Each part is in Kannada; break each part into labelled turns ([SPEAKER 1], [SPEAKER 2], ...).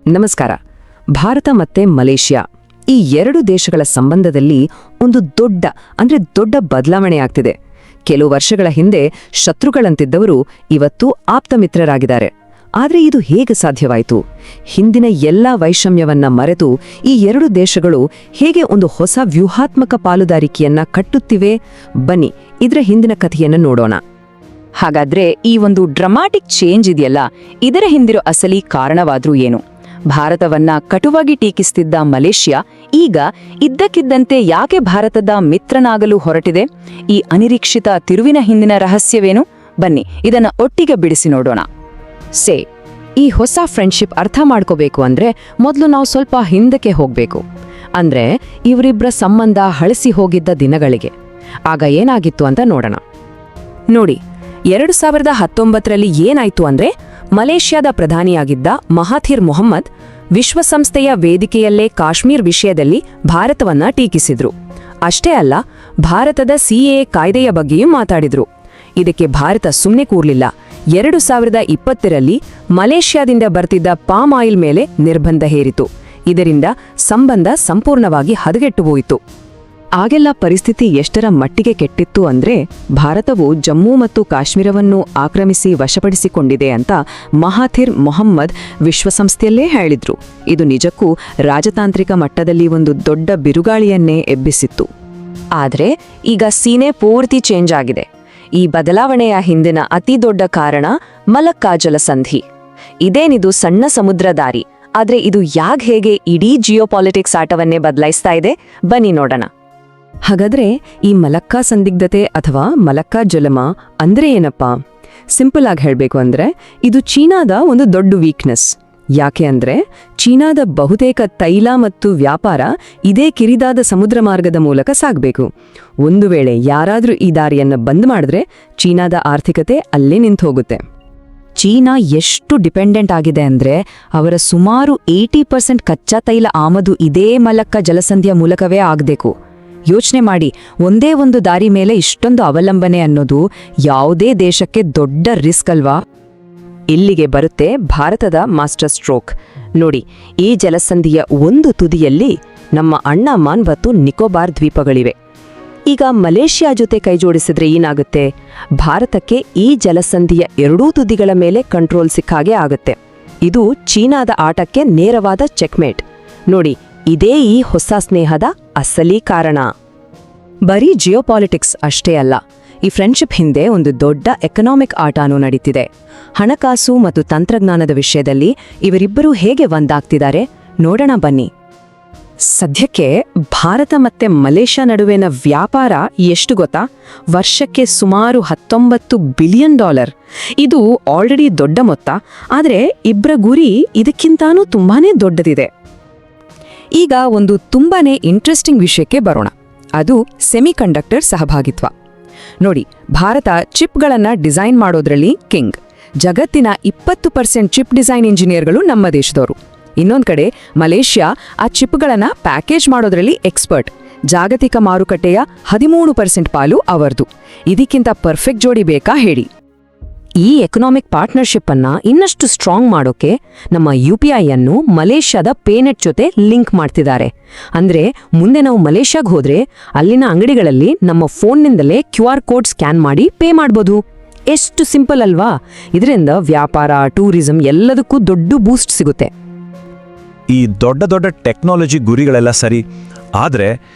[SPEAKER 1] ನಮಸ್ಕಾರ. ಭಾರತ ಮತ್ತೆ ಮಲೇಷ್ಯಾ ಈ ಎರಡು ದೇಶಗಳ ಸಂಬಂಧದಲ್ಲಿ ಒಂದು ದೊಡ್ಡ ಬದಲಾವಣೆ ಆಗ್ತಿದೆ. ಕೆಲವು ವರ್ಷಗಳ ಹಿಂದೆ ಶತ್ರುಗಳಂತಿದ್ದವರು ಇವತ್ತು ಆಪ್ತ ಮಿತ್ರರಾಗಿದ್ದಾರೆ. ಆದರೆ ಇದು ಹೇಗೆ ಸಾಧ್ಯವಾಯಿತು? ಹಿಂದಿನ ಎಲ್ಲಾ ವೈಷಮ್ಯವನ್ನ ಮರೆತು ಈ ಎರಡು ದೇಶಗಳು ಹೇಗೆ ಒಂದು ಹೊಸ ವ್ಯೂಹಾತ್ಮಕ ಪಾಲುದಾರಿಕೆಯನ್ನ ಕಟ್ಟುತ್ತಿವೆ? ಬನ್ನಿ ಇದರ ಹಿಂದಿನ ಕಥೆಯನ್ನು ನೋಡೋಣ.
[SPEAKER 2] ಹಾಗಾದ್ರೆ ಈ ಒಂದು ಡ್ರಮಾಟಿಕ್ ಚೇಂಜ್ ಇದೆಯಲ್ಲ, ಇದರ ಹಿಂದಿರೋ ಅಸಲಿ ಕಾರಣವಾದ್ರೂ ಏನು? ಭಾರತವನ್ನ ಕಟುವಾಗಿ ಟೀಕಿಸ್ತಿದ್ದ ಮಲೇಷ್ಯಾ ಈಗ ಇದ್ದಕ್ಕಿದ್ದಂತೆ ಯಾಕೆ ಭಾರತದ ಮಿತ್ರನಾಗಲು ಹೊರಟಿದೆ? ಈ ಅನಿರೀಕ್ಷಿತ ತಿರುವಿನ ಹಿಂದಿನ ರಹಸ್ಯವೇನು? ಬನ್ನಿ ಇದನ್ನ ಒಟ್ಟಿಗೆ ಬಿಡಿಸಿ ನೋಡೋಣ.
[SPEAKER 1] ಈ ಹೊಸ ಫ್ರೆಂಡ್ಶಿಪ್ ಅರ್ಥ ಮಾಡ್ಕೋಬೇಕು ಅಂದ್ರೆ ಮೊದಲು ನಾವು ಸ್ವಲ್ಪ ಹಿಂದಕ್ಕೆ ಹೋಗ್ಬೇಕು. ಅಂದ್ರೆ ಇವರಿಬ್ಬರ ಸಂಬಂಧ ಹಳಸಿ ಹೋಗಿದ್ದ ದಿನಗಳಿಗೆ. ಆಗ ಏನಾಗಿತ್ತು ಅಂತ ನೋಡೋಣ. ನೋಡಿ, 2019ರಲ್ಲಿ ಏನಾಯ್ತು ಅಂದ್ರೆ ಮಲೇಷ್ಯಾದ ಪ್ರಧಾನಿಯಾಗಿದ್ದ ಮಹಾಥಿರ್ ಮೊಹಮ್ಮದ್ ವಿಶ್ವಸಂಸ್ಥೆಯ ವೇದಿಕೆಯಲ್ಲೇ ಕಾಶ್ಮೀರ್ ವಿಷಯದಲ್ಲಿ ಭಾರತವನ್ನ ಟೀಕಿಸಿದ್ರು. ಅಷ್ಟೇ ಅಲ್ಲ, ಭಾರತದ ಸಿಎಎ ಕಾಯ್ದೆಯ ಬಗ್ಗೆಯೂ ಮಾತಾಡಿದ್ರು. ಇದಕ್ಕೆ ಭಾರತ ಸುಮ್ಮನೆ ಕೂರ್ಲಿಲ್ಲ. 2020ರಲ್ಲಿ ಮಲೇಷ್ಯಾದಿಂದ ಬರ್ತಿದ್ದ ಪಾಮ್ ಆಯಿಲ್ ಮೇಲೆ ನಿರ್ಬಂಧ ಹೇರಿತು. ಇದರಿಂದ ಸಂಬಂಧ ಸಂಪೂರ್ಣವಾಗಿ ಹದಗೆಟ್ಟು ಹೋಯಿತು. ಆಗೆಲ್ಲ ಪರಿಸ್ಥಿತಿ ಎಷ್ಟರ ಮಟ್ಟಿಗೆ ಕೆಟ್ಟಿತ್ತು ಅಂದ್ರೆ ಭಾರತವು ಜಮ್ಮು ಮತ್ತು ಕಾಶ್ಮೀರವನ್ನು ಆಕ್ರಮಿಸಿ ವಶಪಡಿಸಿಕೊಂಡಿದೆ ಅಂತ ಮಹಾಥಿರ್ ಮೊಹಮ್ಮದ್ ವಿಶ್ವಸಂಸ್ಥೆಯಲ್ಲೇ ಹೇಳಿದ್ರು. ಇದು ನಿಜಕ್ಕೂ ರಾಜತಾಂತ್ರಿಕ ಮಟ್ಟದಲ್ಲಿ ಒಂದು ದೊಡ್ಡ ಬಿರುಗಾಳಿಯನ್ನೇ ಎಬ್ಬಿಸಿತ್ತು.
[SPEAKER 2] ಆದ್ರೆ ಈಗ ಸೀನೆ ಪೂರ್ತಿ ಚೇಂಜ್ ಆಗಿದೆ. ಈ ಬದಲಾವಣೆಯ ಹಿಂದಿನ ಅತಿ ದೊಡ್ಡ ಕಾರಣ ಮಲಕ್ಕಾ ಜಲಸಂಧಿ. ಇದೇನಿದು ಸಣ್ಣ ಸಮುದ್ರ ದಾರಿ, ಆದ್ರೆ ಇದು ಹೇಗೆ ಇಡೀ ಜಿಯೋಪಾಲಿಟಿಕ್ಸ್ ಆಟವನ್ನೇ ಬದಲಾಯಿಸ್ತಾ ಇದೆ? ಬನ್ನಿ ನೋಡೋಣ.
[SPEAKER 1] ಹಾಗಾದ್ರೆ ಈ ಮಲಕ್ಕಾ ಸಂದಿಗ್ಧತೆ ಅಥವಾ ಮಲಕ್ಕಾ ಜಲಮ ಅಂದ್ರೆ ಏನಪ್ಪಾ? ಸಿಂಪಲ್ ಆಗಿ ಹೇಳಬೇಕು ಅಂದ್ರೆ ಇದು ಚೀನಾದ ಒಂದು ದೊಡ್ಡ ವೀಕ್ನೆಸ್. ಯಾಕೆ ಅಂದ್ರೆ ಚೀನಾದ ಬಹುತೇಕ ತೈಲ ಮತ್ತು ವ್ಯಾಪಾರ ಇದೇ ಕಿರಿದಾದ ಸಮುದ್ರ ಮಾರ್ಗದ ಮೂಲಕ ಸಾಗಬೇಕು. ಒಂದು ವೇಳೆ ಯಾರಾದ್ರೂ ಈ ದಾರಿಯನ್ನು ಬಂದ್ ಮಾಡಿದ್ರೆ ಚೀನಾದ ಆರ್ಥಿಕತೆ ಅಲ್ಲೇ ನಿಂತು ಹೋಗುತ್ತೆ.
[SPEAKER 2] ಚೀನಾ ಎಷ್ಟು ಡಿಪೆಂಡೆಂಟ್ ಆಗಿದೆ ಅಂದ್ರೆ ಅವರ ಸುಮಾರು 80% ಕಚ್ಚಾ ತೈಲ ಆಮದು ಇದೇ ಮಲಕ್ಕಾ ಜಲಸಂಧಿಯ ಮೂಲಕವೇ ಆಗಬೇಕು. ಯೋಚನೆ ಮಾಡಿ, ಒಂದೇ ಒಂದು ದಾರಿ ಮೇಲೆ ಇಷ್ಟೊಂದು ಅವಲಂಬನೆ ಅನ್ನೋದು ಯಾವುದೇ ದೇಶಕ್ಕೆ ದೊಡ್ಡ ರಿಸ್ಕ್ ಅಲ್ವಾ?
[SPEAKER 1] ಇಲ್ಲಿಗೆ ಬರುತ್ತೆ ಭಾರತದ ಮಾಸ್ಟರ್ ಸ್ಟ್ರೋಕ್. ನೋಡಿ, ಈ ಜಲಸಂಧಿಯ ಒಂದು ತುದಿಯಲ್ಲಿ ನಮ್ಮ ಅಂಡಮಾನ್ ಮತ್ತು ನಿಕೋಬಾರ್ ದ್ವೀಪಗಳಿವೆ. ಈಗ ಮಲೇಷ್ಯಾ ಜೊತೆ ಕೈಜೋಡಿಸಿದ್ರೆ ಏನಾಗುತ್ತೆ? ಭಾರತಕ್ಕೆ ಈ ಜಲಸಂಧಿಯ ಎರಡೂ ತುದಿಗಳ ಮೇಲೆ ಕಂಟ್ರೋಲ್ ಸಿಕ್ಕಾಗೆ ಆಗುತ್ತೆ. ಇದು ಚೀನಾದ ಆಟಕ್ಕೆ ನೇರವಾದ ಚೆಕ್ಮೇಟ್. ನೋಡಿ, ಇದೇ ಈ ಹೊಸ ಸ್ನೇಹದ ಅಸಲಿ ಕಾರಣ. ಬರೀ ಜಿಯೋಪಾಲಿಟಿಕ್ಸ್ ಅಷ್ಟೇ ಅಲ್ಲ, ಈ ಫ್ರೆಂಡ್ಶಿಪ್ ಹಿಂದೆ ಒಂದು ದೊಡ್ಡ ಎಕನಾಮಿಕ್ ಆಟನೂ ನಡೀತಿದೆ. ಹಣಕಾಸು ಮತ್ತು ತಂತ್ರಜ್ಞಾನದ ವಿಷಯದಲ್ಲಿ ಇವರಿಬ್ಬರೂ ಹೇಗೆ ಒಂದಾಗ್ತಿದ್ದಾರೆ ನೋಡೋಣ ಬನ್ನಿ. ಸದ್ಯಕ್ಕೆ ಭಾರತ ಮತ್ತೆ ಮಲೇಷ್ಯಾ ನಡುವಿನ ವ್ಯಾಪಾರ ಎಷ್ಟು ಗೊತ್ತಾ? ವರ್ಷಕ್ಕೆ ಸುಮಾರು $19 ಬಿಲಿಯನ್. ಇದು ಆಲ್ರೆಡಿ ದೊಡ್ಡ ಮೊತ್ತ. ಆದರೆ ಇಬ್ಬರ ಗುರಿ ಇದಕ್ಕಿಂತಾನೂ ತುಂಬಾನೇ ದೊಡ್ಡದಿದೆ. ಈಗ ಒಂದು ತುಂಬಾನೇ ಇಂಟ್ರೆಸ್ಟಿಂಗ್ ವಿಷಯಕ್ಕೆ ಬರೋಣ. ಅದು ಸೆಮಿಕಂಡಕ್ಟರ್ ಸಹಭಾಗಿತ್ವ. ನೋಡಿ, ಭಾರತ ಚಿಪ್ಗಳನ್ನು ಡಿಸೈನ್ ಮಾಡೋದ್ರಲ್ಲಿ ಕಿಂಗ್. ಜಗತ್ತಿನ 20% ಚಿಪ್ ಡಿಸೈನ್ ಇಂಜಿನಿಯರ್ಗಳು ನಮ್ಮ ದೇಶದವರು. ಇನ್ನೊಂದು ಕಡೆ ಮಲೇಷ್ಯಾ ಆ ಚಿಪ್ಗಳನ್ನು ಪ್ಯಾಕೇಜ್ ಮಾಡೋದ್ರಲ್ಲಿ ಎಕ್ಸ್ಪರ್ಟ್. ಜಾಗತಿಕ ಮಾರುಕಟ್ಟೆಯ 13% ಪಾಲು ಅವರದು. ಇದಕ್ಕಿಂತ ಪರ್ಫೆಕ್ಟ್ ಜೋಡಿ ಬೇಕಾ ಹೇಳಿ? ಈ ಎಕನಾಮಿಕ್ ಪಾರ್ಟ್ನರ್ಶಿಪ್ ಅನ್ನ ಇನ್ನಷ್ಟು ಸ್ಟ್ರಾಂಗ್ ಮಾಡೋಕೆ ನಮ್ಮ UPI ಅನ್ನು ಮಲೇಷ್ಯಾದ ಪೇನೆಟ್ ಜೊತೆ ಲಿಂಕ್ ಮಾಡ್ತಿದ್ದಾರೆ. ಅಂದ್ರೆ ಮುಂದೆ ನಾವು ಮಲೇಷ್ಯಾಗೆ ಹೋದ್ರೆ ಅಲ್ಲಿನ ಅಂಗಡಿಗಳಲ್ಲಿ ನಮ್ಮ ಫೋನ್ನಿಂದಲೇ QR ಕೋಡ್ ಸ್ಕ್ಯಾನ್ ಮಾಡಿ ಪೇ ಮಾಡ್ಬೋದು. ಎಷ್ಟು ಸಿಂಪಲ್ ಅಲ್ವಾ? ಇದರಿಂದ ವ್ಯಾಪಾರ, ಟೂರಿಸಂ ಎಲ್ಲದಕ್ಕೂ ದೊಡ್ಡ ಬೂಸ್ಟ್ ಸಿಗುತ್ತೆ.
[SPEAKER 3] ಈ ದೊಡ್ಡ ಟೆಕ್ನಾಲಜಿ ಗುರಿಗಳೆಲ್ಲ ಸರಿ, ಆದ್ರೆ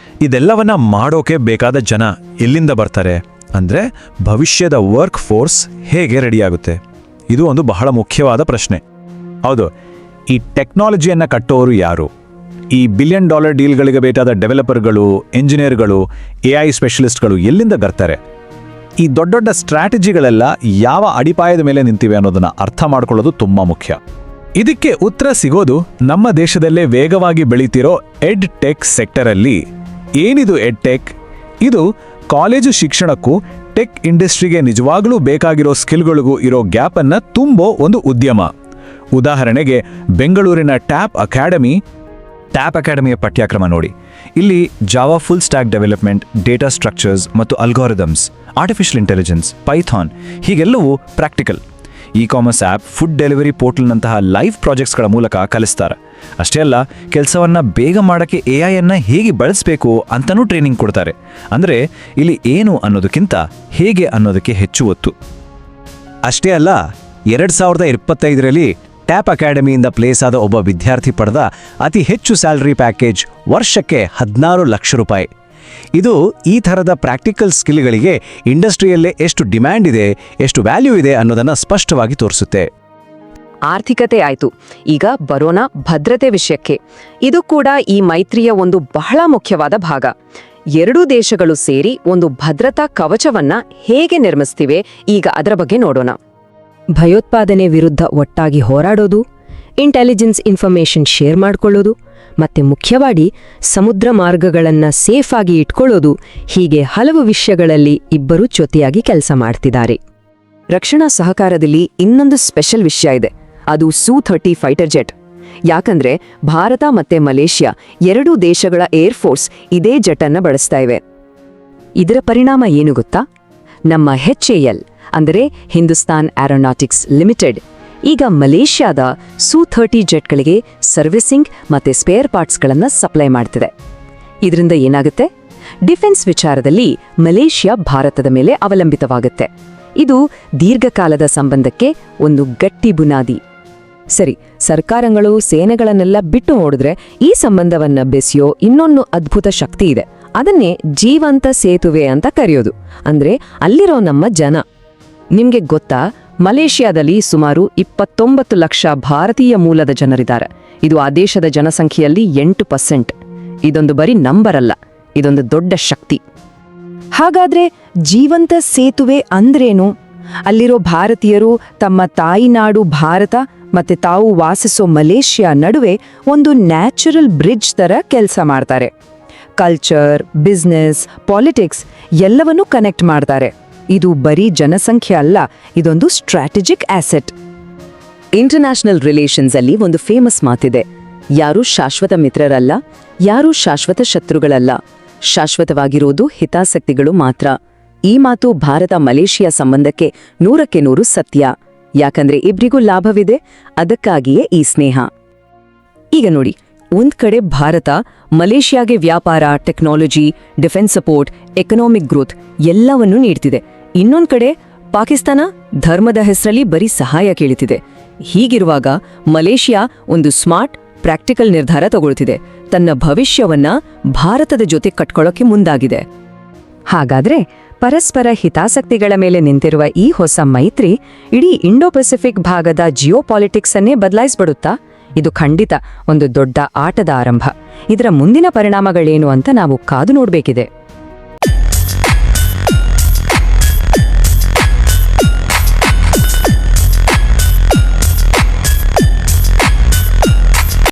[SPEAKER 3] ಇದೆಲ್ಲವನ್ನ ಮಾಡೋಕೆ ಬೇಕಾದ ಜನ ಎಲ್ಲಿಂದ ಬರ್ತಾರೆ? ಅಂದ್ರೆ ಭವಿಷ್ಯದ ವರ್ಕ್ ಫೋರ್ಸ್ ಹೇಗೆ ರೆಡಿಯಾಗುತ್ತೆ? ಇದು ಒಂದು ಬಹಳ ಮುಖ್ಯವಾದ ಪ್ರಶ್ನೆ. ಹೌದು, ಈ ಟೆಕ್ನಾಲಜಿಯನ್ನ ಕಟ್ಟೋರು ಯಾರು? ಈ $1 ಬಿಲಿಯನ್ ಡೀಲ್ಗಳಿಗೆ ಬೇಕಾದ ಡೆವಲಪರ್ಗಳು, ಎಂಜಿನಿಯರ್ಗಳು, AI ಸ್ಪೆಷಲಿಸ್ಟ್ಗಳು ಎಲ್ಲಿಂದ ಬರ್ತಾರೆ? ಈ ದೊಡ್ಡ ಸ್ಟ್ರಾಟಜಿಗಳೆಲ್ಲ ಯಾವ ಅಡಿಪಾಯದ ಮೇಲೆ ನಿಂತಿವೆ ಅನ್ನೋದನ್ನ ಅರ್ಥ ಮಾಡ್ಕೊಳ್ಳೋದು ತುಂಬಾ ಮುಖ್ಯ. ಇದಕ್ಕೆ ಉತ್ತರ ಸಿಗೋದು ನಮ್ಮ ದೇಶದಲ್ಲೇ ವೇಗವಾಗಿ ಬೆಳೀತಿರೋ ಎಡ್ ಟೆಕ್ ಸೆಕ್ಟರಲ್ಲಿ. ಏನಿದು ಎಡ್ ಟೆಕ್? ಇದು ಕಾಲೇಜು ಶಿಕ್ಷಣಕ್ಕೂ ಟೆಕ್ ಇಂಡಸ್ಟ್ರಿಗೆ ನಿಜವಾಗ್ಲೂ ಬೇಕಾಗಿರೋ ಸ್ಕಿಲ್ಗಳಿಗೂ ಇರೋ ಗ್ಯಾಪ್ ಅನ್ನ ತುಂಬೋ ಒಂದು ಉದ್ಯಮ. ಉದಾಹರಣೆಗೆ ಬೆಂಗಳೂರಿನ ಟ್ಯಾಪ್ ಅಕಾಡೆಮಿಯ ಪಠ್ಯಕ್ರಮ ನೋಡಿ. ಇಲ್ಲಿ Java full stack development, data structures ಮತ್ತು ಅಲ್ಗಾರಿದಮ್ಸ್, ಆರ್ಟಿಫಿಷಿಯಲ್ ಇಂಟೆಲಿಜೆನ್ಸ್, ಪೈಥಾನ್ ಹೀಗೆಲ್ಲವೂ practical. Ecommerce app, food delivery ಪೋರ್ಟಲ್ನಂತಹ ಲೈವ್ ಪ್ರಾಜೆಕ್ಟ್ಸ್ಗಳ ಮೂಲಕ ಕಲಿಸ್ತಾರೆ. ಅಷ್ಟೇ ಅಲ್ಲ, ಕೆಲಸವನ್ನು ಬೇಗ ಮಾಡೋಕ್ಕೆ AI ಹೇಗೆ ಬಳಸಬೇಕು ಅಂತಲೂ ಟ್ರೈನಿಂಗ್ ಕೊಡ್ತಾರೆ. ಅಂದರೆ ಇಲ್ಲಿ ಏನು ಅನ್ನೋದಕ್ಕಿಂತ ಹೇಗೆ ಅನ್ನೋದಕ್ಕೆ ಹೆಚ್ಚು ಒತ್ತು. ಅಷ್ಟೇ ಅಲ್ಲ, 2025ರಲ್ಲಿ ಟ್ಯಾಪ್ ಅಕಾಡೆಮಿಯಿಂದ ಪ್ಲೇಸ್ ಆದ ಒಬ್ಬ ವಿದ್ಯಾರ್ಥಿ ಪಡೆದ ಅತಿ ಹೆಚ್ಚು ಸ್ಯಾಲರಿ ಪ್ಯಾಕೇಜ್ ವರ್ಷಕ್ಕೆ 16 ಲಕ್ಷ ರೂಪಾಯಿ. ಇದು ಈ ಥರದ ಪ್ರಾಕ್ಟಿಕಲ್ ಸ್ಕಿಲ್ಗಳಿಗೆ ಇಂಡಸ್ಟ್ರಿಯಲ್ಲೇ ಎಷ್ಟು ಡಿಮ್ಯಾಂಡ್ ಇದೆ, ಎಷ್ಟು ವ್ಯಾಲ್ಯೂ ಇದೆ ಅನ್ನೋದನ್ನು ಸ್ಪಷ್ಟವಾಗಿ ತೋರಿಸುತ್ತೆ.
[SPEAKER 1] ಆರ್ಥಿಕತೆ ಆಯ್ತು. ಈಗ ಬರೋಣ ಭದ್ರತೆ ವಿಷಯಕ್ಕೆ. ಇದು ಕೂಡ ಈ ಮೈತ್ರಿಯ ಒಂದು ಬಹಳ ಮುಖ್ಯವಾದ ಭಾಗ. ಎರಡೂ ದೇಶಗಳು ಸೇರಿ ಒಂದು ಭದ್ರತಾ ಕವಚವನ್ನ ಹೇಗೆ ನಿರ್ಮಿಸ್ತಿವೆ, ಈಗ ಅದರ ಬಗ್ಗೆ ನೋಡೋಣ. ಭಯೋತ್ಪಾದನೆ ವಿರುದ್ಧ ಒಟ್ಟಾಗಿ ಹೋರಾಡೋದು, ಇಂಟೆಲಿಜೆನ್ಸ್ ಇನ್ಫಾರ್ಮೇಷನ್ ಶೇರ್ ಮಾಡ್ಕೊಳ್ಳೋದು, ಮತ್ತೆ ಮುಖ್ಯವಾಗಿ ಸಮುದ್ರ ಮಾರ್ಗಗಳನ್ನು ಸೇಫ್ ಆಗಿ ಇಟ್ಕೊಳ್ಳೋದು, ಹೀಗೆ ಹಲವು ವಿಷಯಗಳಲ್ಲಿ ಇಬ್ಬರೂ ಜೊತೆಯಾಗಿ ಕೆಲಸ ಮಾಡ್ತಿದ್ದಾರೆ. ರಕ್ಷಣಾ ಸಹಕಾರದಲ್ಲಿ ಇನ್ನೊಂದು ಸ್ಪೆಷಲ್ ವಿಷಯ ಇದೆ, ಅದು ಸು-30 ಫೈಟರ್ ಜೆಟ್. ಯಾಕಂದ್ರೆ ಭಾರತ ಮತ್ತೆ ಮಲೇಷ್ಯಾ ಎರಡೂ ದೇಶಗಳ ಏರ್ಫೋರ್ಸ್ ಇದೇ ಜೆಟ್ಟನ್ನು ಬಳಸ್ತಾ ಇವೆ. ಇದರ ಪರಿಣಾಮ ಏನು ಗೊತ್ತಾ? ನಮ್ಮ HAL ಅಂದರೆ ಹಿಂದೂಸ್ತಾನ್ ಏರೋನಾಟಿಕ್ಸ್ ಲಿಮಿಟೆಡ್ ಈಗ ಮಲೇಷ್ಯಾದ ಸು-30 ಜೆಟ್ಗಳಿಗೆ ಸರ್ವಿಸಿಂಗ್ ಮತ್ತೆ ಸ್ಪೇರ್ ಪಾರ್ಟ್ಸ್ಗಳನ್ನು ಸಪ್ಲೈ ಮಾಡ್ತಿದೆ. ಇದರಿಂದ ಏನಾಗುತ್ತೆ? ಡಿಫೆನ್ಸ್ ವಿಚಾರದಲ್ಲಿ ಮಲೇಷ್ಯಾ ಭಾರತದ ಮೇಲೆ ಅವಲಂಬಿತವಾಗುತ್ತೆ. ಇದು ದೀರ್ಘಕಾಲದ ಸಂಬಂಧಕ್ಕೆ ಒಂದು ಗಟ್ಟಿ ಬುನಾದಿ. ಸರಿ, ಸರ್ಕಾರಗಳು ಸೇನೆಗಳನ್ನೆಲ್ಲ ಬಿಟ್ಟು ನೋಡಿದ್ರೆ ಈ ಸಂಬಂಧವನ್ನ ಬೆಸೆಯೋ ಇನ್ನೊಂದು ಅದ್ಭುತ ಶಕ್ತಿ ಇದೆ. ಅದನ್ನೇ ಜೀವಂತ ಸೇತುವೆ ಅಂತ ಕರೆಯೋದು. ಅಂದ್ರೆ ಅಲ್ಲಿರೋ ನಮ್ಮ ಜನ. ನಿಮ್ಗೆ ಗೊತ್ತಾ, ಮಲೇಷ್ಯಾದಲ್ಲಿ ಸುಮಾರು 29 ಲಕ್ಷ ಭಾರತೀಯ ಮೂಲದ ಜನರಿದ್ದಾರೆ. ಇದು ಆ ದೇಶದ ಜನಸಂಖ್ಯೆಯಲ್ಲಿ 8%. ಇದೊಂದು ಬರೀ ನಂಬರ್ ಅಲ್ಲ, ಇದೊಂದು ದೊಡ್ಡ ಶಕ್ತಿ. ಹಾಗಾದ್ರೆ ಜೀವಂತ ಸೇತುವೆ ಅಂದ್ರೇನು? ಅಲ್ಲಿರೋ ಭಾರತೀಯರು ತಮ್ಮ ತಾಯಿನಾಡು ಭಾರತ ಮತ್ತೆ ತಾವು ವಾಸಿಸೋ ಮಲೇಷ್ಯಾ ನಡುವೆ ಒಂದು ನ್ಯಾಚುರಲ್ ಬ್ರಿಡ್ಜ್ ತರ ಕೆಲಸ ಮಾಡ್ತಾರೆ. ಕಲ್ಚರ್, ಬಿಸ್ನೆಸ್, ಪಾಲಿಟಿಕ್ಸ್ ಎಲ್ಲವನ್ನೂ ಕನೆಕ್ಟ್ ಮಾಡ್ತಾರೆ. ಇದು ಬರೀ ಜನಸಂಖ್ಯೆ ಅಲ್ಲ, ಇದೊಂದು ಸ್ಟ್ರಾಟಜಿಕ್ ಆಸೆಟ್. ಇಂಟರ್ನ್ಯಾಷನಲ್ ರಿಲೇಷನ್ಸ್ ಅಲ್ಲಿ ಒಂದು ಫೇಮಸ್ ಮಾತಿದೆ, ಯಾರೂ ಶಾಶ್ವತ ಮಿತ್ರರಲ್ಲ, ಯಾರೂ ಶಾಶ್ವತ ಶತ್ರುಗಳಲ್ಲ, ಶಾಶ್ವತವಾಗಿರೋದು ಹಿತಾಸಕ್ತಿಗಳು ಮಾತ್ರ. ಈ ಮಾತು ಭಾರತ ಮಲೇಷಿಯಾ ಸಂಬಂಧಕ್ಕೆ 100ಕ್ಕೆ 100 ಸತ್ಯ. ಯಾಕಂದ್ರೆ ಇಬ್ರಿಗೂ ಲಾಭವಿದೆ, ಅದಕ್ಕಾಗಿಯೇ ಈ ಸ್ನೇಹ. ಈಗ ನೋಡಿ, ಒಂದ್ ಕಡೆ ಭಾರತ ಮಲೇಷಿಯಾಗೆ ವ್ಯಾಪಾರ, technology, defence support, economic growth ಎಲ್ಲವನ್ನೂ ನೀಡ್ತಿದೆ. ಇನ್ನೊಂದ್ ಕಡೆ ಪಾಕಿಸ್ತಾನ ಧರ್ಮದ ಹೆಸರಲ್ಲಿ ಬರೀ ಸಹಾಯ ಕೇಳುತ್ತಿದೆ. ಹೀಗಿರುವಾಗ ಮಲೇಷಿಯಾ ಒಂದು ಸ್ಮಾರ್ಟ್, ಪ್ರಾಕ್ಟಿಕಲ್ ನಿರ್ಧಾರ ತಗೊಳ್ತಿದೆ. ತನ್ನ ಭವಿಷ್ಯವನ್ನ ಭಾರತದ ಜೊತೆ ಕಟ್ಕೊಳ್ಳೋಕೆ ಮುಂದಾಗಿದೆ. ಹಾಗಾದ್ರೆ ಪರಸ್ಪರ ಹಿತಾಸಕ್ತಿಗಳ ಮೇಲೆ ನಿಂತಿರುವ ಈ ಹೊಸ ಮೈತ್ರಿ ಇಡೀ ಇಂಡೋ ಪೆಸಿಫಿಕ್ ಭಾಗದ ಜಿಯೋಪಾಲಿಟಿಕ್ಸ್ ಅನ್ನೇ ಬದಲಾಯಿಸ್ಬಿಡುತ್ತಾ? ಇದು ಖಂಡಿತ ಒಂದು ದೊಡ್ಡ ಆಟದ ಆರಂಭ. ಇದರ ಮುಂದಿನ ಪರಿಣಾಮಗಳೇನು ಅಂತ ನಾವು ಕಾದು ನೋಡಬೇಕಿದೆ.